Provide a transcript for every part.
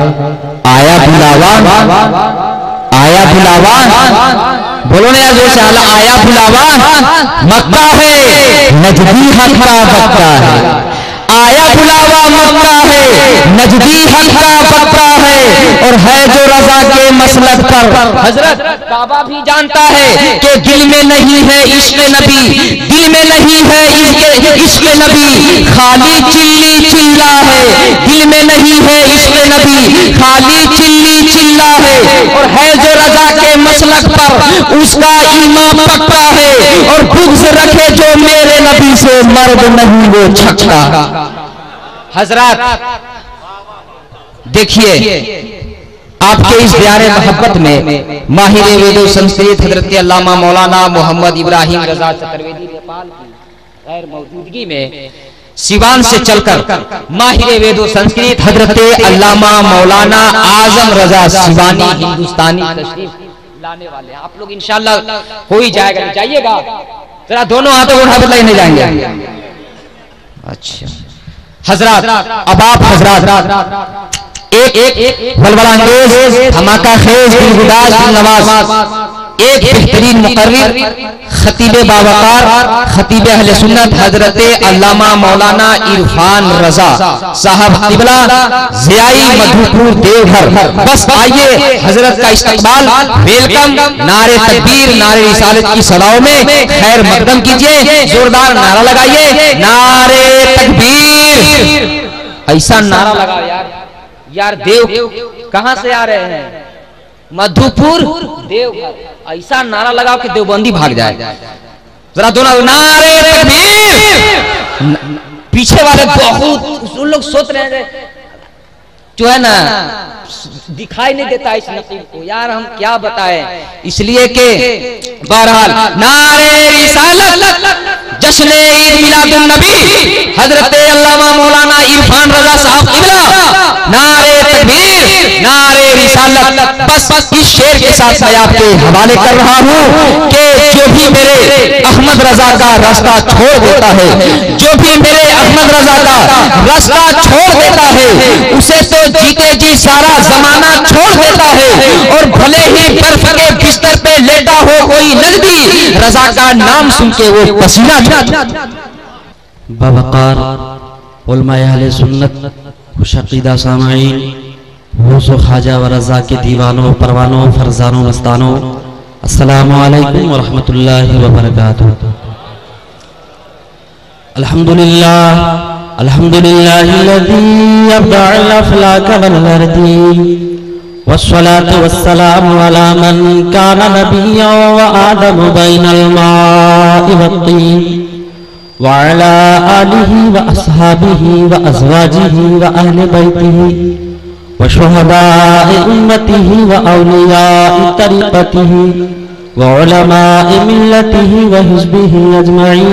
आया बुलावा, आया बुलावा, बोलो ना यार जोर से, आया बुलावा, मक्का है नजदी हक का बक्का है, आया बुलावा मक्का है नजदी हक का बक्का है, और है जो रजा के मसलक पर। हजरत काबा भी जानता है कि दिल में नहीं है इश्क नबी, दिल में नहीं है इश्क नबी, खाली चिल्ली चिल्ला है, दिल में नहीं है इश्क नबी, खाली चिल्ली चिल्ला है, और है जो रजा के मसलक पर उसका ईमान पक्का है, और बुग़्ज़ रखे जो मेरे नबी से मर्द नहीं वो छक्का। हजरत देखिए आपके इस प्यारे मोहब्बत में माहिर वेदो संस्कृत हजरत अल्लामा मौलाना मोहम्मद इब्राहिम रजा चतुर्वेदी नेपाल की गैर मौजूदगी में सिवान से चलकर माहिर वेदो संस्कृत हजरत अल्लामा मौलाना आजम रजा सिवानी हिंदुस्तानी तशरीफ लाने वाले हैं। आप लोग इंशाल्लाह कोई जाएगा, जाइएगा जरा, दोनों हाथों को उठा के नहीं जाएंगे। अच्छा हजरत, अब आप हजरत एक बलबलांगेज धमाका खेज दिलगुदाज दिलनवाज एक बेहतरीन मुकर्रिर खतीब बावकार खतीब अहले सुन्नत हजरत अल्लामा मौलाना इरफान रजा साहब किबला ज़ियाई मधुपुर देवघर, बस आइए हजरत का इस्तकबाल, वेलकम, नारे तकबीर नारे रिसालत की सदाओं में खैर मकदम कीजिए, जोरदार नारा लगाइए, नारे तकबीर, ऐसा नारा लगाओ यार, यार देव कहां से आ रहे हैं, मधुपुर देवघर, ऐसा नारा लगाओ कि देवबंदी भाग जाए। जरा दोनों नारे तकबीर। पीछे वाले बहुत उन लोग सोच रहे हैं जो है ना दिखाई नहीं देता इस नकीब को, यार हम क्या बताएं, इसलिए कि बहरहाल नारे रिसालत जश्न ईद मिलादुन नबी हजरत अल्लामा मौलाना इरफान रजा साहब किबला, नारे तकबीर नारे रिसालत। बस इस शेर के साथ मैं आपके हवाले कर रहा हूँ कि जो भी मेरे अहमद रजा का रास्ता छोड़ देता है, जो भी मेरे अहमद रजा का रास्ता छोड़ देता है, उसे तो जीते जी सारा जमाना छोड़ देता है, और भले ही बर्फ के बिस्तर पे लेटा हो कोई नजदी, रजा का नाम सुन के वो पसीना बवकार उलमाए अहले सुन्नत खुशअक़ीदा सामाईन, हुज़ूर ख्वाजा व रज़ा के दीवानों परवानों फरजानों मस्तानों, अस्सलामु अलैकुम व रहमतुल्लाहि व बरकातुहू। अल्हम्दुलिल्लाह अल्हम्दुलिल्लाहिल्लज़ी अब्दअल अफ़लाक वल अर्दी, वस्सलातु वस्सलामु अला मन काना नबिय्यन व आदमु बैनल माइ वत्तीन, व अला आलिहि व अस्हाबिहि व अज़वाजिहि व अहले बैतिहि व शुहदाए उम्मतिहि व औलियाए तरीक़तिहि व उलमाए मिल्लतिहि व हिज़्बिहि अजमईन।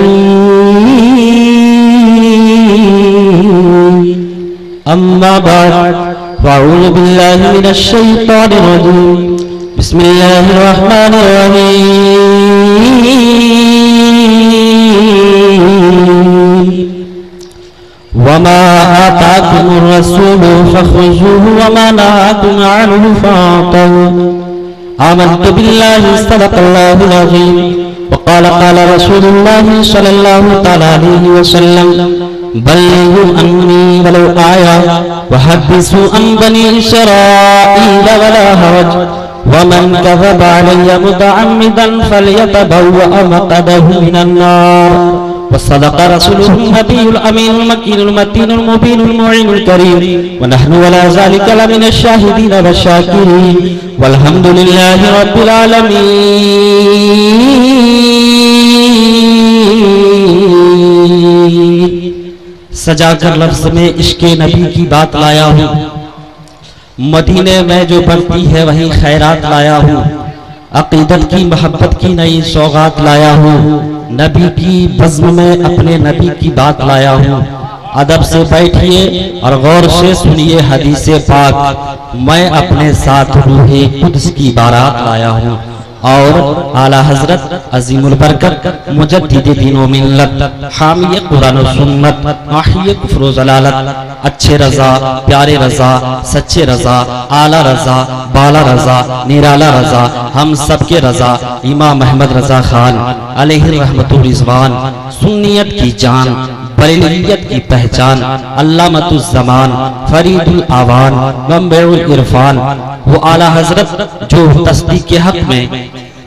अम्मा बाद अऊज़ु बिल्लाहि मिनश शैतानिर रजीम, बिस्मिल्लाहिर रहमानिर रहीम। वमा आताकुमुर रसूलु फखुज़ूहु वमा नहाकुम अन्हु फअतऊ। आमन्तु बिल्लाहि सदक़ल्लाहुल अज़ीम व क़ाल रसूलुल्लाहि सल्लल्लाहु तआला अलैहि वसल्लम, बल्लिगू अन्नी वलौ आया वहद्दिसू अन बनी इसराईल वला हरज, वमन कज़ब अलैया मुतअम्मिदन फलयतबव्वअ मक़अदहु मिनन नार। वसदक़ रसूलुहुन नबियुल अमीनुल मकीनुल मतीनुल मुबीनुल मुईनुल करीम, व नहनु अला ज़ालिका लमिनश शाहिदीन वश्शाकिरीन, वल्हम्दुलिल्लाहि रब्बिल आलमीन। सजाकर लफ्ज़ में इश्क़ नबी की बात लाया हूँ, मदीने में जो बढ़ती है वहीं खैरात लाया हूँ, अक़ीदत की मोहब्बत की नई सौगात लाया हूँ, नबी की बज़्म में अपने नबी की बात लाया हूँ। अदब से बैठिए और गौर से सुनिए हदीसे पाक, मैं अपने साथ रूहे कुद्स की बारात लाया हूँ। और आला हजरत अजीमुल बरकत मुजद्दिद दीन व मिल्लत हामी कुरान व सुन्नत माही कुफ्र व ज़लालत अच्छे रजा प्यारे रजा सच्चे रजा आला रजा बाला रजा निराला रजा हम सबके रजा इमाम अहमद रजा खान अलैहि रहमतुर रिज़वान सुन्नियत की जान बरेलियत की पहचान अल्लामतुज़ ज़मान फरीदुल आवान मंबउल इरफान वो आला हजरत जो तस्दीक के हक में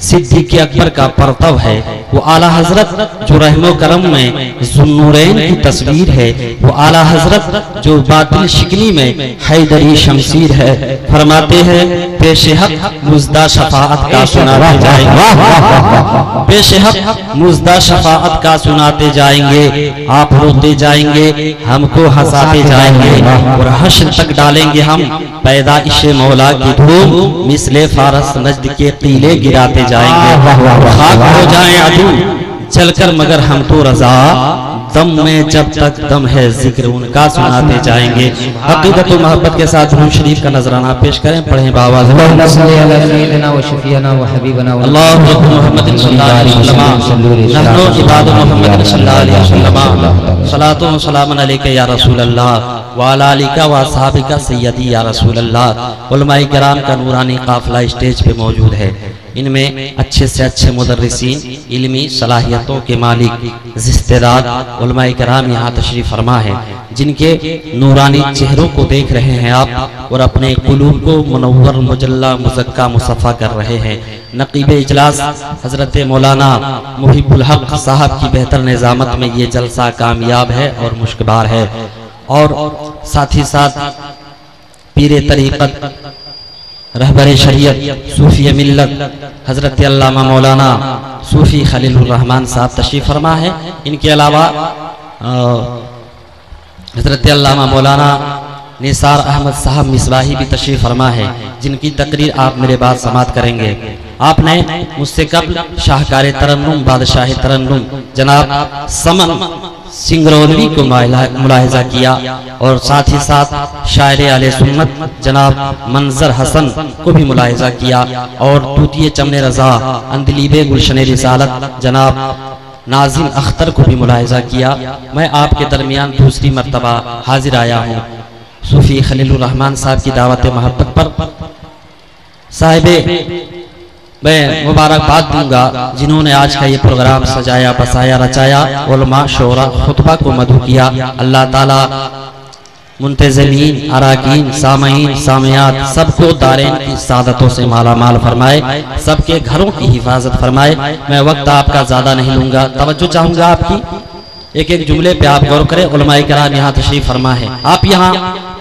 सिद्दीक़ अकबर का परतव है, वो आला हजरत जो रहमो करम में ज़ुन्नूरैन की तस्वीर है, वो आला हजरत जो बातिल शिकनी में हैदरी शमशीर है। फरमाते हैं पेश हक मुज़दा शफाअत का सुनाते जाएंगे, पेश हक मुज़दा शफाअत का सुनाते जाएंगे, आप रोते जाएंगे हमको हंसाते जाएंगे और हश्र तक डालेंगे हम पैदाइश मौला की धूम मिसले फारस नजद के कीले गिराते जाएंगे। खाक हो जाए अदू चलकर मगर हम तो रजा दम में जब तक दम है जिक्र उनका सुनाते जाएंगे। अक़ीदत व मोहब्बत के साथ दुरूद शरीफ का नजराना पेश करें, पढ़ें बावाज़ सलातो व सलामुन अलैका या रसूल अल्लाह व अला आलिका व असहाबिका सय्यदी या रसूल अल्लाह। उलमाए किराम का नूरानी काफिला स्टेज पे मौजूद है, इनमें अच्छे से अच्छे मुदर्रिसीन इल्मी सलाहियतों के मालिक जिस्तेदाद उलमाए किराम यहाँ तशरीफ फरमा है, जिनके नूरानी चेहरों को देख रहे हैं आप और अपने कुलूब को मुनव्वर मुजल्ला मुज़क्का मुसफ़ा कर रहे हैं। नक़ीब इजलास हजरत मौलाना मुहिब्बुल हक साहब की बेहतर निज़ामत में ये जलसा कामयाब है और मुश्कबार है। और साथ ही साथ पीरे तरीक़त रहबर शरीयत सूफी मिल्लत हजरत अल्लामा मौलाना सूफी खलीलुर रहमान साहब तशरीफ फरमा है। इनके अलावा हजरत अल्लामा मौलाना निसार अहमद साहब मिसबाही भी तशरीफ फरमा है, जिनकी तकरीर आप मेरे बाद समात करेंगे। आपने मुझसे कबल शाहकार तरन्नुम बादशाह तरन्नुम जनाब समन सिंगरौलवी को मुलाहिजा किया और साथ ही साथ शायर आले सुन्नत जनाब मंजर हसन को भी मुलाहिजा किया और तूतिए चमने रजा अंदलीबे गुलशन रिसालत जनाब नाजिम अख्तर को भी मुलाहिजा किया। मैं आपके दरमियान दूसरी मर्तबा हाजिर आया हूँ सूफी खलीलुर रहमान साहब की दावत मोहब्बत पर। साहिबे मैं मुबारकबाद दूंगा जिन्होंने आज का ये प्रोग्राम सजाया बसाया रचाया, उलमा शोरा खुतबा को मधु किया। अल्लाह ताला मुंतज़मीन अराकीन सामईन सामियात सबको दारेन की सादतों से माला माल फरमाए, सबके घरों की हिफाजत फरमाए। मैं वक्त आपका ज़्यादा नहीं लूँगा, तवज्जो चाहूँगा आपकी। एक एक जुमले पे आप गौर करें। उलमाए किराम यहाँ तशरीफ फरमा है, आप यहाँ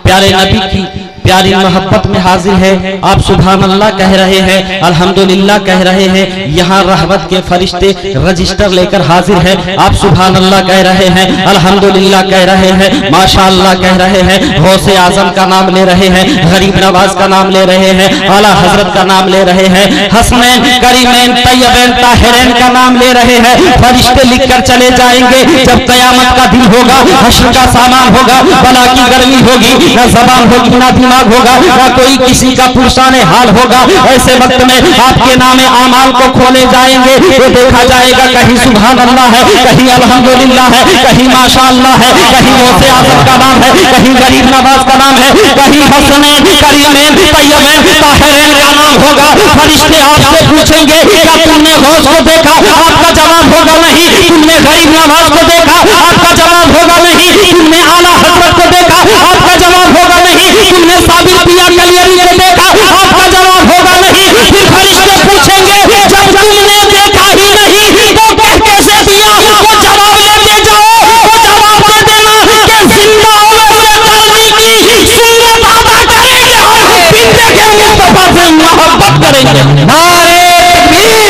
प्यारे नबी की प्यारी मोहब्बत में हाजिर है। आप सुभान अल्लाह कह रहे हैं, अल्हम्दुलिल्लाह कह रहे हैं। यहाँ रहमत के फरिश्ते रजिस्टर लेकर हाजिर है। आप सुभान अल्लाह कह रहे हैं, अल्हम्दुलिल्लाह कह रहे हैं, माशाअल्लाह कह रहे हैं। गौसे आजम का नाम ले रहे हैं, गरीब नवाज का नाम ले रहे हैं, आला हजरत का नाम ले रहे हैं, हसनैन करीमैन तैयबैन ताहिरैन का नाम ले रहे हैं। फरिश्ते लिखकर चले जाएंगे। जब कयामत का दिन होगा, हश्र का सामान होगा, बला की गर्मी होगी, न ज़बान होगी ना दिमाग होगा, ना कोई किसी का पुरसाने हाल होगा। ऐसे वक्त में आपके नामे आमाल को खोले जाएंगे तो देखा जाएगा कहीं सुभान अल्लाह है, कहीं अल्हम्दुलिल्लाह है, कहीं माशाअल्लाह है, कहीं गौसे आज़म का नाम है, कहीं गरीब नवाज का नाम है, कहीं हसनैन करीमैन तैयबैन ताहिरैन का नाम होगा। फरिश्ते आपसे पूछेंगे क्या तुमने गौस को देखा? आपका जवाब होगा नहीं। तुमने गरीब नवाज को देखा? आपका जवाब होगा नहीं। तुमने आला हजरत को देखा? आपका जवाब होगा नहीं। तुमने साबिर पिया कलियरी को देखा? आपका जवाब होगा नहीं। फिर फरिश्ते पूछेंगे जब तुमने देखा ही नहीं तो कह कैसे दिया? वो जवाब लेके जाओ, वो जवाब दे देना कि जिंदा होने से कलमी की सूरत अदा करेंगे और बिंदे के मुस्तफा से मोहब्बत करेंगे। नारे तकबीर,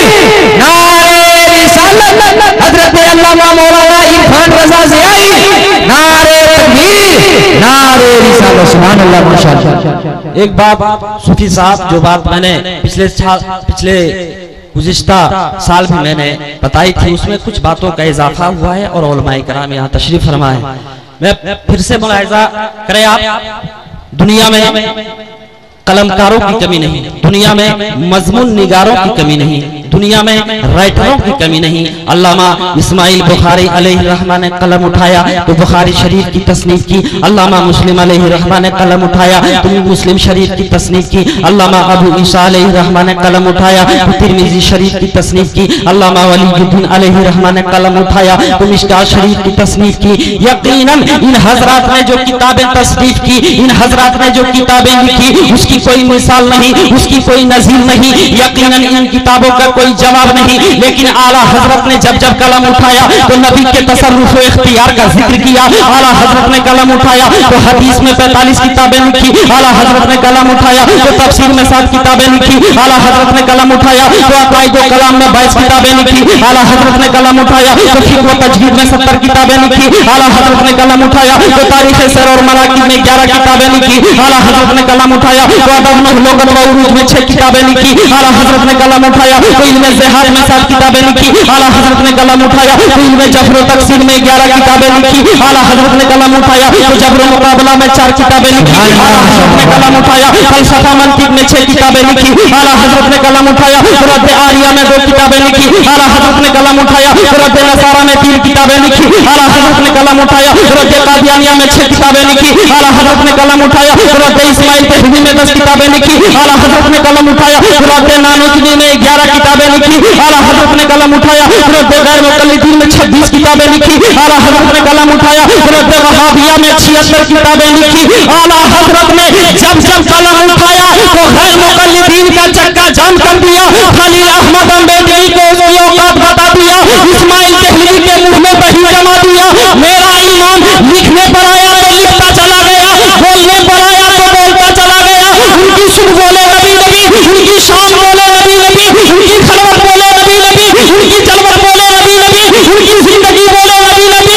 नारे रिसालत, हजरत अल्लामा मौलाना इरफान रजा ज़ियाई, नारे तकबीर, नारे रिसालत, सुभान अल्लाह माशाअल्लाह। एक बात सूफी साहब, जो बात मैंने पिछले गुज़िश्ता साल भी मैंने बताई थी, उसमें कुछ बातों का इजाफा हुआ है और उलमाए किराम यहाँ तशरीफ फरमा है। मैं फिर से मुलाहिजा करें आप, दुनिया में कलमकारों की कमी नहीं, दुनिया में मजमून निगारों की कमी नहीं, दुनिया में राइटरों की कमी नहीं। अल्लामा इस्माइल बुखारी अलैहि रहमा ने कलम उठाया तो बुखारी शरीफ की तसनीफ की, अल्लामा मुस्लिम अलैहि रहमा ने कलम उठाया तो मुस्लिम शरीफ की तसनीफ की, अल्लामा अबू ईसा अलैहि रहमा ने कलम उठाया तो तिरमिजी शरीफ की तसनीफ की, अल्लामा वलीउद्दीन अलैहि रहमा ने कलम उठाया तो मिशकात शरीफ की तसनीफ की। यकीनन इन हजरात ने जो किताबें तसनीफ की, इन हजरात ने जो किताबें लिखी, उसकी कोई मिसाल नहीं, उसकी कोई नजीर नहीं, यकीनन इन किताबों का कोई जवाब नहीं। लेकिन आला हजरत ने जब जब कलम उठाया तो नबी के तसर्रुफ व इख्तियार का जिक्र किया। आला हजरत ने कलम उठाया तो हदीस में 45 किताबें लिखी, आला हजरत ने कलम उठाया तो तफसीर में 7 किताबें लिखी, आला हजरत ने कलम उठाया तो अकायद व कलाम में 22 किताबें लिखी, आला हजरत ने कलम उठाया तो फिक़्ह व तजवीद में 70 किताबें लिखी, आला हजरत ने कलम उठाया तो तारीख सर और मराकिब में 11 किताबें लिखी, आला हजरत ने कलम उठाया तो अदब लुगत व उरूज में 6 किताबें लिखी, आला हजरत ने कलम उठाया तो इल्म ज़िहाद में 7 किताबें लिखी, आला हजरत ने कलम उठाया तो इल्म जब्र व तक़सीर में 11 किताबें लिखी, आला हजरत ने कलम उठाया तो जब्र मुकाबला में 4 किताबें लिखी, आला हजरत ने कलम उठाया फलसफा मंतिक में 6 किताबें लिखी, आला हजरत ने कलम उठाया तो रद्द आरिया में 2 किताबें लिखी, आला हजरत ने कलम उठाया तो रद्द नसारा में 3 किताबें लिखी, आला हजरत ने कलम उठाया तो रद्द कादियानिया में 6 किताबें लिखी, आला हजरत ने कलम उठाया तो रद्द इस्माइल तहवी में 10 किताबें लिखी, आला हजरत ने कलम उठाया तो रद्द नानूतवी में 11 किताबें लिखी, आला हजरत ने कलम उठाया तो रद्द गैर मुक़ल्लिदीन में 26 किताबें लिखी, आला हजरत ने कलम उठाया तो रद्द वहाबिया में 76 किताबें लिखी। आला हजरत ने जब जब कलम उठाया तो गैर मुक़ल्लिदीन का चक्का जाम कर दिया, खलील अहमद अम्बेडकरी को उसकी औकात बता दिया, इस्माइल तहवी के मुंह में वही जमा दिया। मेरा इमाम लिखने पर आया तो लिखता चला गया, बोलने पर आया तो बोलता चला गया। उनकी सुन बोले नबी नबी, उनकी शान बोले नबी नबी, उनकी खलवत बोले नबी नबी, उनकी जलवत बोले नबी नबी, उनकी जिंदगी बोले नबी नबी।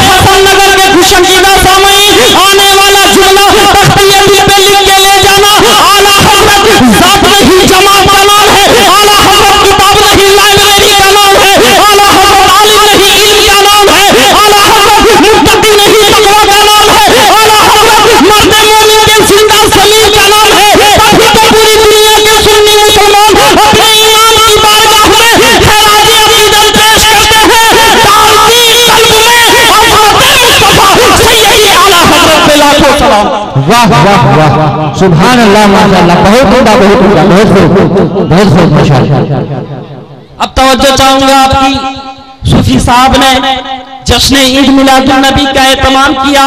हसन नगर के खुशंगीदा सामईन, आने वाला जुमला तख्तिये पे लिख के ले जाना। आला हजरत ज़ात नहीं जमात का नाम है, आला हजरत किताब नहीं लाइब्रेरी का नाम है, आला हजरत आलिम नहीं इल्म का नाम है, आला हजरत मुत्तकी नहीं तक़वा का नाम है, आला हजरत मर्द मोमिन के जिंदा सलीम का नाम है। तभी तो पूरी दुनिया के सुन्नी मुसलमान अपने इमाम की बारगाह में खराज अक़ीदत पेश करते हैं। ताज़ीम कल्ब में अज़मत मुस्तफ़ा सैयदी आला हजरत पे लाखों सलाम। वाह वाह वाह, सुभान अल्लाह, माशाअल्लाह, बहुत उम्दा, बहुत उम्दा, बहुत खूब माशाअल्लाह। अब तवज्जो चाहूंगा आपकी, सूफी साहब ने जश्न ईद मिलादुन नबी का एहतमाम किया,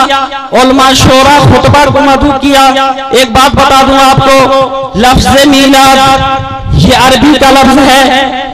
उलमा शोरा खुतबा को मदू किया। एक बात बता दूं आपको, लफ्ज़ मीलाद ये अरबी का लफ्ज है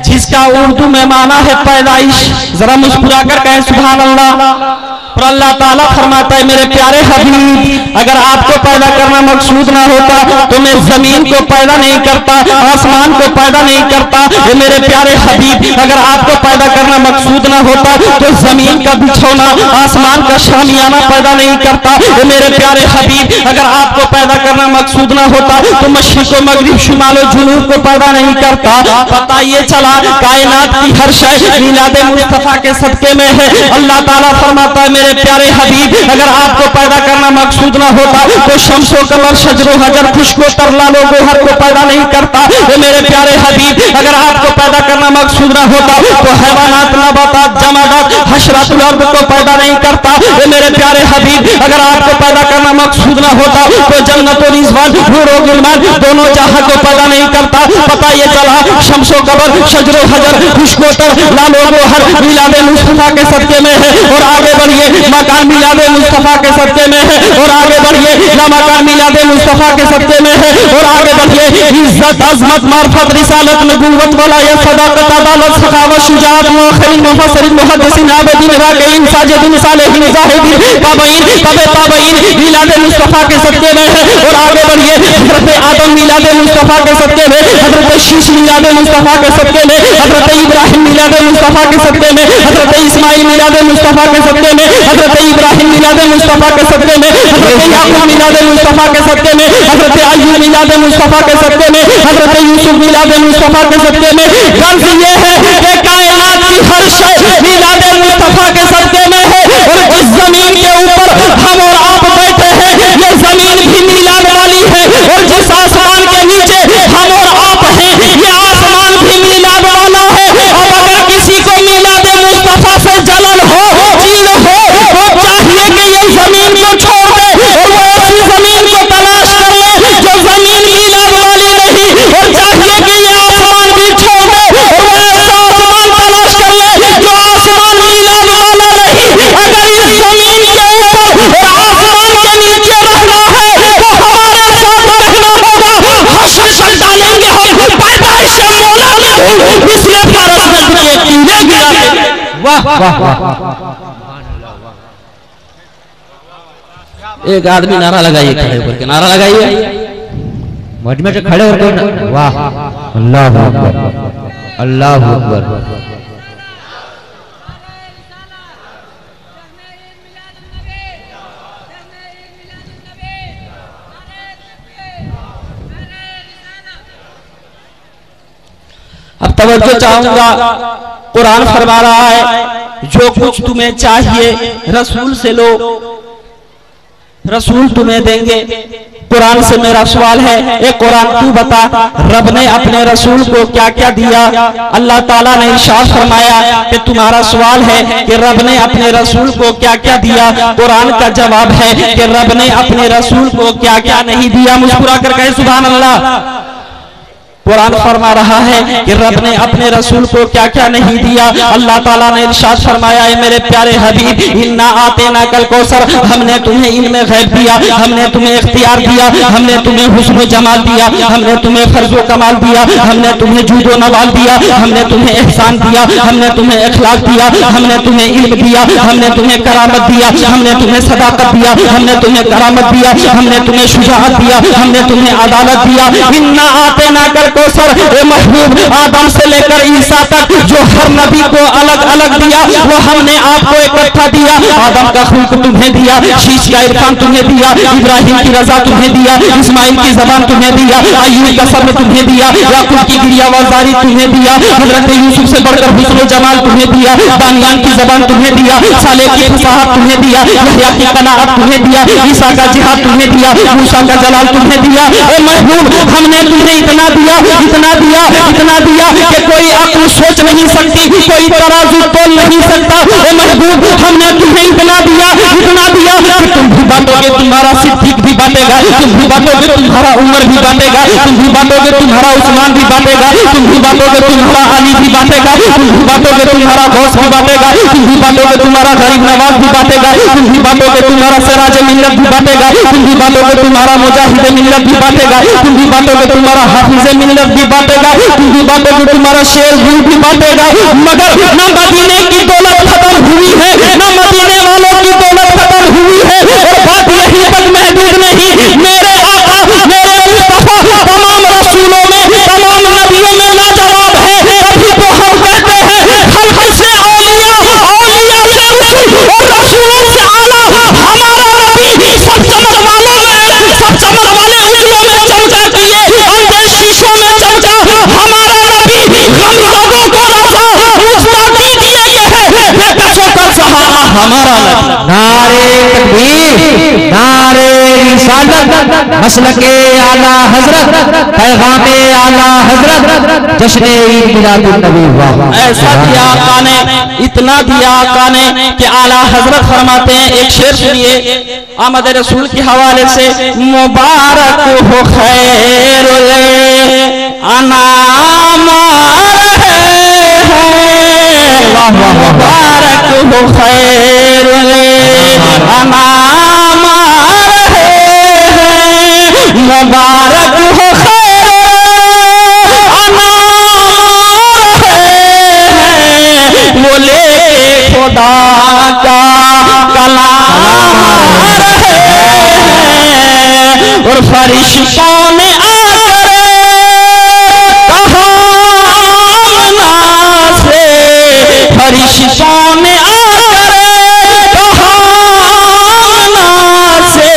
जिसका उर्दू में माना है पैदाइश। जरा मुस्कुरा कर कहें सुभान अल्लाह। और अल्लाह ताला फरमाता है मेरे प्यारे हबीब, अगर आपको पैदा करना मकसूद ना होता तो मैं जमीन को पैदा नहीं करता, आसमान को पैदा नहीं करता। ये मेरे प्यारे हबीब, अगर आपको पैदा करना मकसूद ना होता तो जमीन का बिछौना, आसमान का शामियाना पैदा नहीं करता। ये मेरे प्यारे हबीब, अगर आपको पैदा करना मकसूद ना होता तो मशरिक़ व मगरिब, शुमाल व जुनूब को पैदा नहीं करता। पता ये चला कायनात की हर शय मिलाद मुस्तफा के सदके में है। अल्लाह ताला फरमाता है मेरे प्यारे हबीब, अगर आपको पैदा करना मकसूद ना होता तो शम्सो कमर, शजरो हजर, खुशको तरला लो गोहर को पैदा नहीं करता। ये मेरे प्यारे हबीब, अगर आपको पैदा करना मकसूद ना होता तो हैवानात, नबातात, जमादात, हशरातुल अर्द को पैदा नहीं करता। ये मेरे प्यारे हबीब, अगर आपको पैदा करना मकसूद ना होता तो जन्नत और रिज़वान, हूर और गुलमान दोनों जहां को पैदा नहीं करता। पता ये चला शम्सो कमर, शजरो हजर, खुशको तरला लो गोहर मिलाद मुस्तफा के सदके में है। और आगे बढ़िए, मकान मिलाद मुस्तफा के सदके में है। और आगे बढ़िए, मकान मिलाद मुस्तफा के सदके में है। और आगे बढ़िए, इज्जत, अजमत, मार्फत, रिसालत, नबुव्वत, वलायत, सदाकत, अदालत, सखावत, शुजाअत, मुअख्खरीन, मुफस्सिरीन, मुहद्दिसीन, आबिदीन, राकिईन, साजिदीन, सालिहीन, ज़ाहिदीन, ताबईन, तबे ताबईन मिलाद मुस्तफा के सदके में है। और आगे बढ़िए, हजरत आदम मिलाद मुस्तफा के सदके में, हजरत शीश मिलाद मुस्तफा के सदके में, हजरत इब्राहिम मिलाद मुस्तफा के सदके में, हजरत इस्माइल मिलाद मुस्तफा के सदके में, हजरत इब्राहिम मिलाद मुस्तफा के सदके में, हजरत याकूब मिलाद मुस्तफा के सदके में, हजरत अय्यूब मिलाद मुस्तफा के सदके में, हजरत यूसुफ मिलाद मुस्तफा के सदके में। गर्ज ये है कि कायनात की हर शय मिलाद मुस्तफा के सदके में है। और जिस जमीन के ऊपर हम और आप बैठे हैं ये जमीन भी मिलाद वाली है। और जिस वाह वाह। एक आदमी नारा लगाइए, खड़े होकर के नारा लगाइए, मजमे से खड़े होकर। वाह, अल्लाह अकबर, अल्लाह अकबर। अब तवज्जो चाहूंगा, कुरान फरमा रहा है जो कुछ तुम्हें चाहिए रसूल से लो, रसूल तुम्हें देंगे। कुरान से मेरा सवाल है, एक कुरान तू बता, रब ने अपने रसूल को क्या क्या दिया? अल्लाह ताला ने इरशाद फरमाया कि तुम्हारा सवाल है कि रब ने अपने रसूल को क्या क्या दिया। कुरान का जवाब है कि रब ने अपने रसूल को क्या क्या नहीं दिया। मुस्कुरा कर कहे सुभान अल्लाह। कुरान फरमा रहा है कि रब ने अपने रसूल को क्या क्या नहीं दिया। अल्लाह ताला ने इरशाद फरमाया है मेरे प्यारे हबीब, इन्ना आतेना कल कौसर, हमने तुम्हें इल्मे गैब दिया, हमने तुम्हें इख्तियार दिया, हमने तुम्हें हुस्न जमाल दिया, हमने तुम्हें फर्जो कमाल दिया, हमने तुम्हें जूदो नवाल दिया, हमने तुम्हें एहसान दिया, हमने तुम्हें इखलाक दिया, हमने तुम्हें इल्म दिया, हमने तुम्हें करामत दिया, हमने तुम्हें सदाकत दिया, हमने तुम्हें करामत दिया, हमने तुम्हें शुजाअत दिया, हमने तुम्हें अदालत दिया। इन्ना आतेना कल कौसर, ए महबूब, आदम से लेकर ईसा तक जो हर नबी को अलग अलग दिया वो हमने आपको इकट्ठा दिया। आदम का खुल्क तुम्हें दिया, शीश का इरफान तुम्हें दिया, इब्राहिम की रजा तुम्हें दिया, इस्माइल की जबान तुम्हें दिया, अय्यूब का सब्र तुम्हें दिया, याकूब की गिरियावाज़ारी तुम्हें दिया, हजरत यूसुफ से बढ़कर हुस्न जमाल तुम्हें दिया, दानियान की जबान तुम्हें दिया, सालेह की फसाहत तुम्हें दिया, यहया की कनाअत तुम्हें दिया, ईसा का जिहाद तुम्हें दिया, मूसा का जलाल तुम्हें दिया। ए महबूब, हमने तुम्हें इतना दिया, इतना दिया, इतना दिया कि कोई अक्ल सोच नहीं सकती, कोई तराजू तोल नहीं सकता। ए महबूब, हमने तुम्हें इतना दिया, इतना दिया कि तुम भी बांटोगे तुम्हारा सिद्दीक भी बांटेगा, तुम भी बांटोगे तुम्हारा उमर भी बांटेगा, तुम भी बांटोगे तुम्हारा उस्मान भी बांटेगा, तुम भी बांटोगे तुम्हारा अली भी बांटेगा, तुम भी बांटोगे तुम्हारा गौस भी बांटेगा, तुम भी बांटोगे तुम्हारा गरीब नवाज भी बांटेगा, तुम भी बांटोगे तुम्हारा सिराज मिल्लत भी बांटेगा, तुम भी बांटोगे तुम्हारा मुजाहिद मिल्लत भी बांटेगा, तुम भी बांटोगे तुम्हारा हाफिज मिल्लत भी बांटेगा, तुम भी बांटोगे तुम्हारा शेर भी बांटेगा। मगर न मदीने की दौलत खत्म हुई है, न मदीने वालों की दौलत खत्म हुई है। और बात यही तक महदूद नहीं, मेरे आका, मेरे मुस्तफा तमाम रसूलों में, तमाम नबियों में लाजवाब है। तभी तो हम कहते हैं खल्क से औलिया, औलिया से रसूल और रसूलों से आला हमारा नबी। सब चमक वालों में, सब चमक वाले उंगलियों में चमका किए, अंधे शीशों में चमका हमारा नबी। हम लोगों को रजा मुस्तादी दिए है, बेकसों का सहारा हमारा नबी। नारे तकबीर, नारे रिसालत, मसलके आला हजरत, पैगामे आला हजरत, जश्न ईद मिलादुन नबी। वाह, ऐसा दिया आका ने, इतना दिया आका ने कि आला हजरत फरमाते हैं, एक शेर सुनिए आमद रसूल के हवाले से, मुबारक हो खैर अनाम मुबारक हो खैर अनाम मुबारक हो खैर वो ले खुदा का कलाम और फरिश्तों ने आकर कहा से, फरिश्तों ने आकर कहा से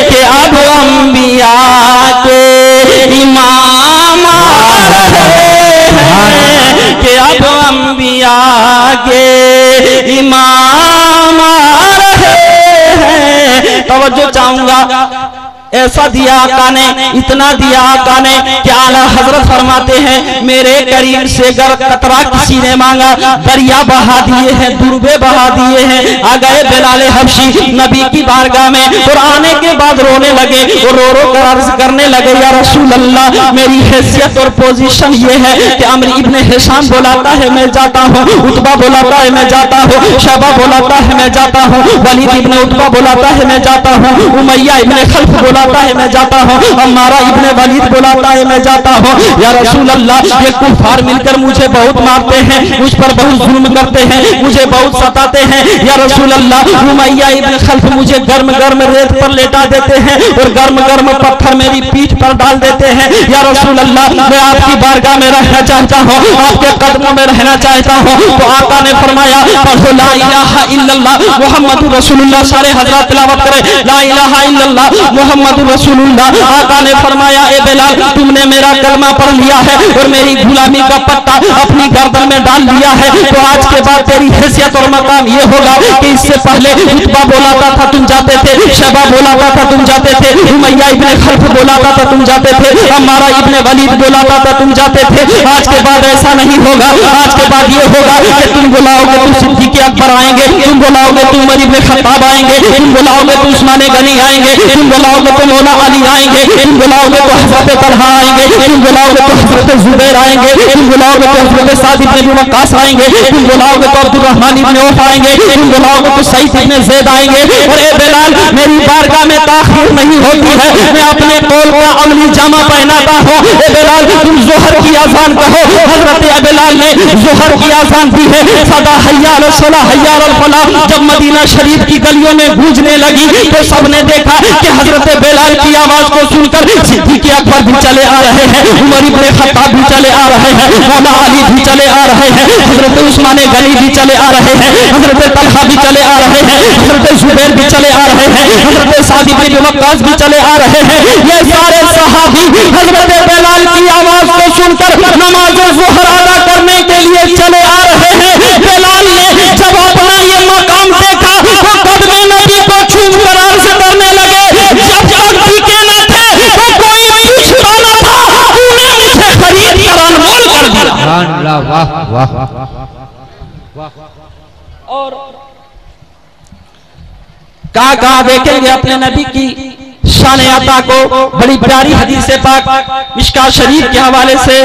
कि अब अंबिया के इमाम कि अब अंबिया के इमाम रहे हैं। तवज्जो चाहूंगा, ऐसा दिया आका ने, इतना दिया आका ने कि आला हजरत फरमाते हैं मेरे करीम से गर कतरा किसी ने मांगा, दरिया बहा दिए हैं, दुर्बे बहा दिए हैं। आ गए बिलाल हबशी नबी की बारगाह में और आने के बाद रोने लगे और रो रो कर अर्ज करने लगे, या रसूल अल्लाह, मेरी हैसियत और पोजीशन ये है कि अम्र इब्ने हिशाम बुलाता है मैं जाता हूँ, उतबा बुलाता है मैं जाता हूँ, शैबा बुलाता है मैं जाता हूँ, वलीद इब्ने उतबा बुलाता है मैं जाता हूँ, उमैया इब्ने खल्फ बुलाता है मैं जाता हूँ, अम्मारा इब्ने वलीद बुलाता है मैं जाता हूँ। या रसूल अल्लाह, ये कुफार मिलकर मुझे बहुत मारते हैं, मुझ पर बहुत जुल्म करते हैं, मुझे बहुत सताते हैं। या रसूल अल्लाह, उमैया इब्न खल्फ मुझे गर्म गर्म रेत पर लेटा देते हैं और गर्म गर्म पत्थर मेरी पीठ पर डाल देते हैं। या रसूल अल्लाह, मैं आपकी बारगाह में रहना चाहता हूँ, आपके कदमों में रहना चाहता हूँ। तो आका ने फरमाया, पढ़ो ला इलाहा इल्लल्लाह मुहम्मदुर रसूलुल्लाह। सारे हजरात तिलावत करें, ला इलाहा इल्लल्लाह मुहम्मदुर रसूलुल्लाह। आका ने फरमाया, ए बिलाल, तुमने मेरा कलमा पढ़ लिया है और मेरी गुलामी का पट्टा अपनी गर्दन में डाल लिया है, तो आज के बाद तेरी हैसियत और मकाम ये होगा कि इससे पहले उतबा बोलाता था तुम जाते थे, शैबा बोलाता था तुम जाते थे, उमैया इब्ने खल्फ बोलाता था तुम जाते थे, अम्मारा इब्ने वलीद बोलाता था तुम जाते थे। आज के बाद ऐसा नहीं होगा। आज के बाद ये होगा कि तुम बुलाओगे तो सिद्दीक़ अकबर आएंगे, तुम बुलाओगे तो उमर इब्ने खत्ताब आएंगे, तुम बुलाओगे तो उस्मान गनी आएंगे, तुम बुलाओगे तो मौला अली आएंगे, तुम बुलाओगे तो हज़रत तलहा आएंगे, तुम बुलाओगे तो हज़रत जुबैर आएंगे, तुम बुलाओगे तो हज़रत साद इब्ने अबी वक्कास आएंगे, तुम बुलाओगे तो अब्दुर्रहमान इब्ने औफ आएंगे, तुम बुलाओगे तो सईद इब्ने ज़ैद आएंगे। और ए बिलाल, मेरी बारगाह में ताख़ीर नहीं होती है, मैं अपने कौल का अमली जामा पहनाता हूँ। ए बिलाल, तुम ज़ोहर की अज़ान कहो। हज़रत बिलाल ने ज़ोहर की अज़ान दी है, सदा हय्या अल सलाह हय्या अल फलाह जब मदीना शरीफ की गलियों में गूंजने लगी तो सबने देखा कि हज़रत बिलाल की आवाज को सुनकर सिद्दीक़ अकबर भी चले आ रहे हैं, उमर इब्ने खत्ताब भी चले आ रहे हैं, मौला अली भी चले आ रहे हैं, हज़रत उस्मान गनी भी चले आ रहे हैं, हज़रत तलहा भी चले आ रहे हैं, हज़रत जुबैर भी चले आ रहे हैं, हज़रत साद इब्ने अबी वक्कास भी चले आ रहे हैं। ये सारे सहाबी हज़रत बिलाल की आवाज को सुनकर नमाज ज़ोहर अदा करने के लिए चले आ रहे हैं। बिलाल ने जब अपना ये मकाम देखा तो कदमे नबी को छूम कर अर्ज़ करने लगे, जब तक टिके न थे तो कोई पूछता न था, तूने मुझे खरीद कर अनमोल कर दिया। वाह वाह। और कहा देखेंगे अपने नबी की शान अता को, बड़ी प्यारी हदीस पाक मिशका शरीफ के हवाले से,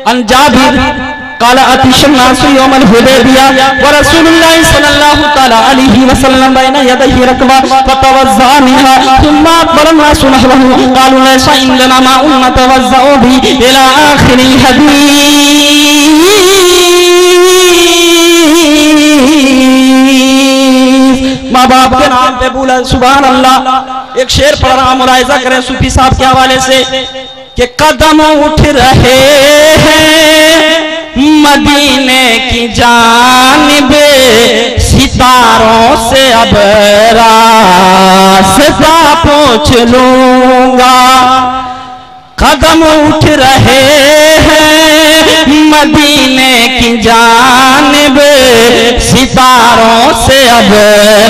अन जाबिर काला अतिशन नासु यौमल हुदैबिया व रसूलुल्लाह सल्लल्लाहु तआला अलैहि वसल्लम बैना यदैहि रकबा फतवज़्ज़ा मिनहा थुम्मा बरना सुनहु कालू लैसा इन्ना मा उन्नतवज़्ज़उ भी इला आखिरिल हदीस। माँ बाप के नाम पे बोला सुभान अल्लाह। एक शेर पढ़ रहा, मुलाहिजा करें सूफी साहब के हवाले से कि कदम उठ रहे हैं मदीने की जानिबे, सितारों से अब रास्ता पूछ लूंगा। कदम उठ रहे हैं मदीने की जानिबे, सितारों से अब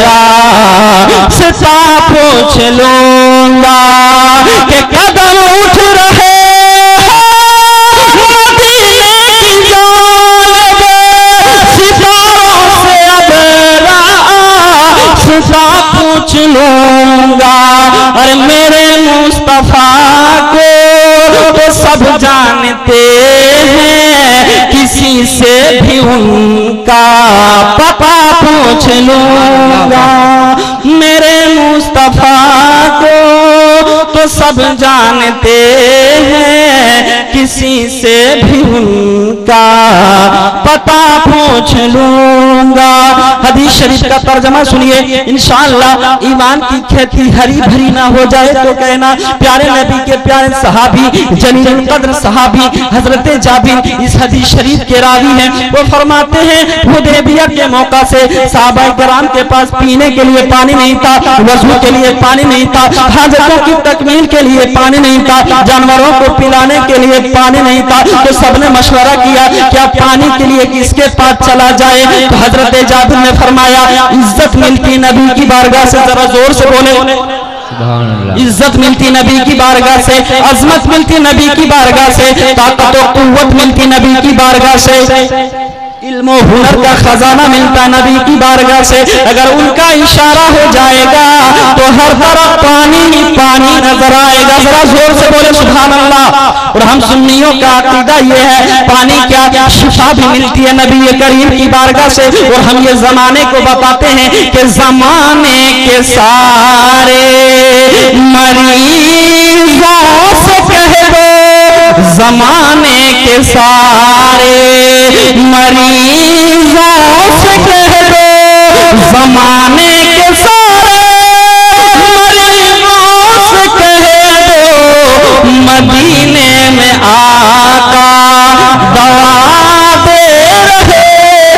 रास्ता पूछ लूंगा। कि कदम उठ रहे पूछ लूंगा। और मेरे मुस्तफा को तो सब जानते हैं, किसी से भी उनका पता पूछ लूंगा। मेरे मुस्तफा को तो सब जानते हैं, किसी से भी उनका पता पूछ लूंगा। हदीस शरीफ का तर्जमा सुनिए, इंशाअल्लाह ईमान की खेती हरी भरी ना हो जाए तो कहना। प्यारे नबी के प्यारे सहाबी जलील कद्र सहाबी हजरत जाबिर इस हदीस शरीफ के रावी हैं। वो फरमाते हैं हुदैबिया के मौका से सहाबा किराम के पास पीने के लिए पानी नहीं था, वजू के लिए पानी नहीं था, हाजतों की तकमील के लिए पानी नहीं था, जानवरों को पिलाने के लिए पानी नहीं था। तो सबने मशवरा किया क्या पानी के लिए किसके पास चला जाए। तो हजरत जाबिर ने फरमाया इज्जत मिलती नबी की बारगाह से, जरा जोर से बोले इज्जत मिलती नबी की बारगाह से, अजमत मिलती नबी की बारगाह से, ताकत और कुव्वत मिलती नबी की बारगाह से, इल्म और हुनर का खजाना मिलता नबी की बारगाह से। अगर उनका इशारा हो जाएगा तो हर तरफ पानी पानी नजर आएगा। जरा जोर से बोले सुभान अल्लाह। और हम सुन्नियों का अकीदा ये है पानी क्या शिफा भी मिलती है नबी करीम की बारगाह से। और हम ये जमाने को बताते हैं कि जमाने के सारे मरीजों से कह दो, जमाने के सारे मरीजों से कह दो, जमाने के सारे मरीजों से कह दो, मदीने में आका दवा दे रहे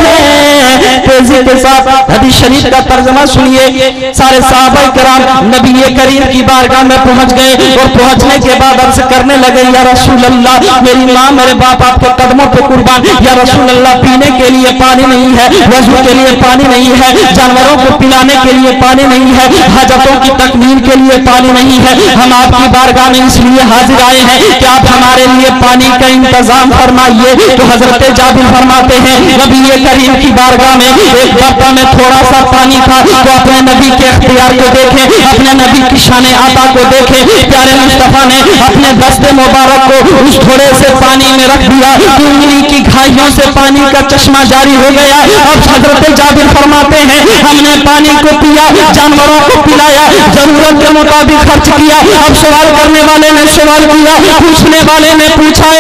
हैं। तेजी के साथ हदीस शरीफ का तर्जमा सुनिए। सारे सहाबा किराम नबी करीम की बारगाह में पहुंच गए और पहुंचने के बाद अर्ज करने लगे, या रसूल अल्लाह, मेरी माँ मेरे बाप आपके कदमों पे कुर्बान। या रसूल अल्लाह, पीने के लिए पानी नहीं है, वजू के लिए पानी नहीं है, जानवरों को पिलाने के लिए पानी नहीं है, हाजतों की तकमील के लिए पानी नहीं है। हम आपकी बारगाह में इसलिए हाजिर आए हैं कि आप हमारे लिए पानी का इंतजाम फरमाइए। तो हजरत जाबिर फरमाते हैं नबी करीम की बारगाह में एक बर्तन में थोड़ा सा पानी था, तो अपने नबी के इख्तियार को देखे, अपने नबी की शान आता को देखे, प्यारे मुस्तफा ने अपने दस्ते मुबारक को उस थोड़े से पानी में रख दिया, उंगली की घाइयों से पानी का चश्मा जारी हो गया। अब हजरत जाबिर फरमाते हैं हमने पानी को पिया, जानवरों को पिलाया, जरूरत के मुताबिक खर्च किया। अब सवाल करने वाले ने सवाल किया, पूछने वाले ने पूछा,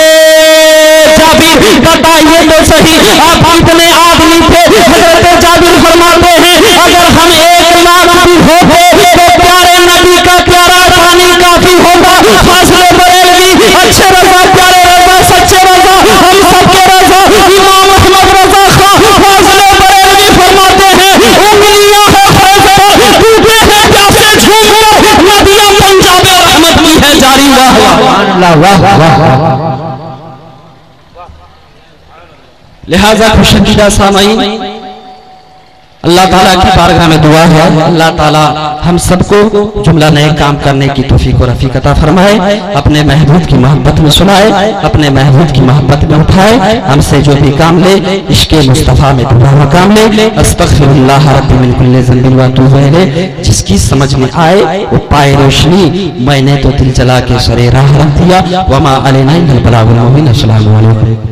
जाबिर बताइए तो सही आप कितने आदमी थे? हजरत जाबिर फरमाते हैं अगर हम 1 लाख भी होते तो प्यारे नबी का प्यारा पानी काफी होगा। फासले बरेलवी अच्छे रजा, प्यारे रजा, सच्चे रजा, हम सबके रजा, इमाम अहमद रजा खां फासले बरेलवी फरमाते हैं उंगलियां है फैसला टूटे हैं प्यासे झूम नदियां पंजाबे रहमत की है जारी। वाह वाह वाह। लिहाजा खुशकीदा सामाईन, अल्लाह ताला की बारगाह में दुआ है अल्लाह ताला हम सबको जुमला नए काम करने की तौफीक और रफीक अता फरमाए, अपने महबूब की मोहब्बत में सुनाए, अपने महबूब की मोहब्बत में उठाए। हमसे जो भी काम ले इश्क़े मुस्तफ़ा में दुआ मकाम ले। अस्तग़फिरुल्लाह रब्बी मिन कुल्लि ज़ंबिन व अतूबु इलैह। जिसकी समझ में आए वो पाए रोशनी, मैंने तो दिल जला के सरे राह रख दिया। वमा अलैना इल्लल बलागुल मुबीन। अस्सलामु अलैकुम।